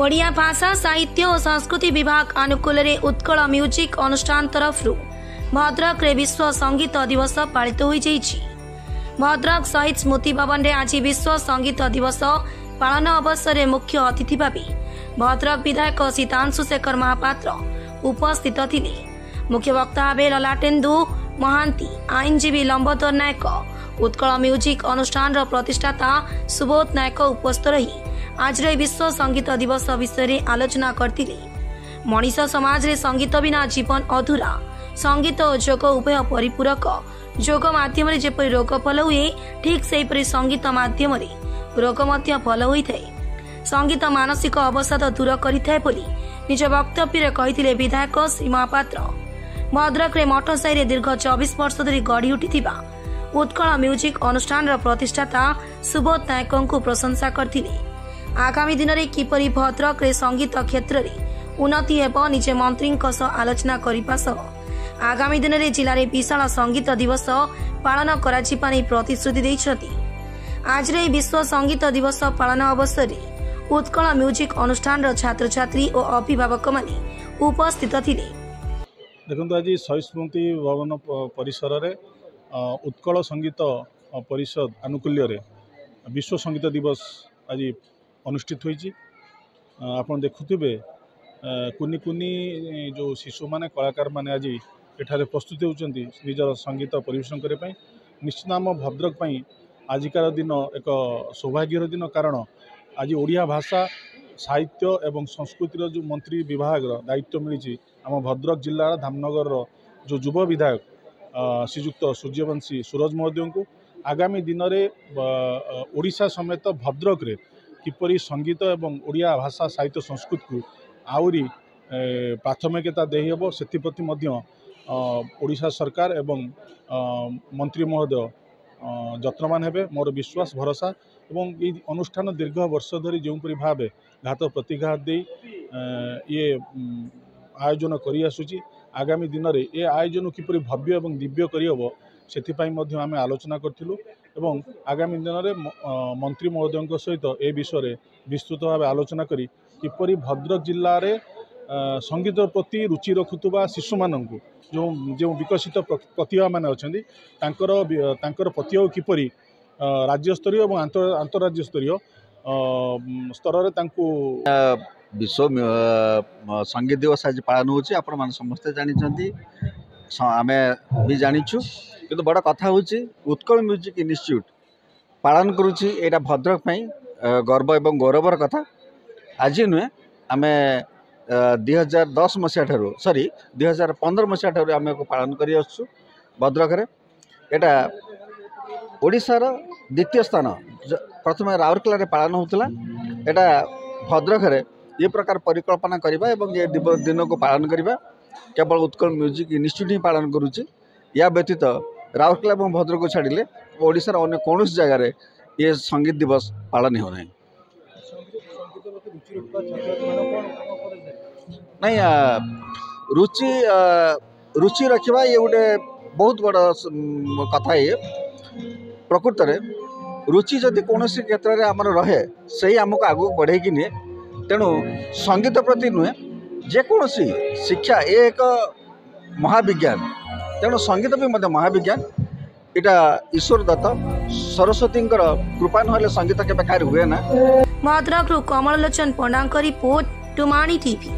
ओडिया भाषा साहित्य और संस्कृति विभाग अनुकूल उत्कल म्यूजिक अनुष्ठान तरफ भद्रक रे विश्व संगीत दिवस पालित हो भद्रक शहीद स्मृति भवन में आज विश्व संगीत दिवस पालन अवसर में मुख्य अतिथि भावी भद्रक विधायक सीतांशु शेखर महापात्र उपस्थित थिले। मुख्य वक्ता भाव ललाटेन्दु महांती, आईनजीवी लंबोदर नायक, उत्कल म्यूजिक अनुष्ठान प्रतिष्ठाता सुबोध नायक उपस्थित रही आज विश्व संगीत दिवस विषय आलोचना करते। मनीष समाज रे संगीत बिना जीवन अधूरा, संगीत और जोग उभय परिपूरक। जोग माध्यम जेपरि रोग भल हुए ठीक सेहीपरि संगीत माध्यम रोग मध्य भल होइथाय। संगीत मानसिक अवसाद दूर करिथाय बोली निज वक्तव्य कहिथिले विधायक श्री महापात्र। भद्रक रे मठसाई रे दीर्घ 24 वर्ष धरि गढ़ी उठिथिबा उत्कल म्यूजिक अनुष्ठान प्रतिष्ठाता सुबोध नायक को प्रशंसा करथिले। आगामी दिन में किपरि भद्रक रे संगीत क्षेत्र में उन्नति हेब निजे मंत्री आलोचना करने सह आगामी दिन में जिले में विशाल संगीत दिवस पालन कर प्रतिश्रुति देइछथि। आज रे विश्व संगीत दिवस पालन अवसर में उत्कल म्यूजिक अनुष्ठान छात्र छात्री और अभिभावक माने उपस्थित थिले। देखो आज शहीद स्मृति भवन परिसर रे उत्कल संगीत परिषद आनुकूल्य रे विश्व संगीत दिवस आज अनुष्ठित होइछि। आपण देखुथिबे कुनी कुनी जो शिशु माने कलाकार माने आज एठारे प्रस्तुत होउचंती निजर संगीत परिवेशन करे पई। निश्चित आम भद्रक पई आजिकार दिन एक सौभाग्यर दिन, कारण आज ओडिया भाषा साहित्य एवं संस्कृतिर जो मंत्री विभाग दायित्व मिली आम भद्रक जिलार धामनगर जो युव विधायक श्रीजुक्त सूर्यवंशी सूरज महोदय को आगामी दिन में ओडिशा समेत भद्रक रे किपरि संगीत एवं ओडिया भाषा साहित्य संस्कृति को आउरी प्राथमिकता देहब से ओडिशा सरकार एवं मंत्री महोदय जत्नवान हेबे। मोर विश्वास भरोसा एवं ये अनुष्ठान दीर्घ वर्ष धरी जोपरी भाव घात प्रतिघात दे ये आयोजन करि आसुची। आगामी दिन में ये आयोजन किपरि भव्य एवं दिव्य करहब से आम आलोचना करूँ एवं आगामी दिन में मंत्री महोदय सहित ए विषय विस्तृत भाव आलोचना करी किपरि भद्रक जिले में संगीत प्रति रुचि रखुवा शिशु मानू जो जो विकसित प्रतिभा मान अच्छा प्रतिभा किपरि राज्य स्तरीय और अंतर्राज्य स्तरीय स्तर में विश्व संगीत दिवस आज पालन होची। आपण मान समस्ते जानी आम भी जानीचु किंतु बड़ कथा होची उत्कल म्यूजिक इन्स्टिट्यूट पालन करुची। एटा भद्रक पई गर्व एवं गौरवर कथा। आज नुहे आम 2010 मसीहा ठारू 2015 मसीहा ठारू आम पालन करी आसु भद्रक रे। एटा ओडिशार द्वितीय स्थान, प्रथम राउरकेला रे पालन होतला। एटा भद्रक रे ये प्रकार परिकल्पना करबा एवं ये दिन को पालन करबा केवल उत्कल म्यूजिक इन्स्टिट्यूट ही पालन करुची। या व्यतीत राउरकेला और भद्रक को छाड़िले ओडिशार अन्य कौन जगार ये संगीत दिवस पालन हो नहीं। नहीं रुचि रखा ये गोटे बहुत बड़ कथा। ये प्रकृत में रुचि जदि कौन क्षेत्र में आमर रहे से आमको आगू बढ़े कि निए। तेणु संगीत प्रति नुहे जेकोसी शिक्षा ये एक महाविज्ञान। तेणु संगीत भी मध्य महाविज्ञान। इटा ईश्वर दत्त सरस्वती कृपा ना संगीत के कार्य हुए ना। भद्रक कमल लोचन पंडा रिपोर्ट टुमाणी टीवी।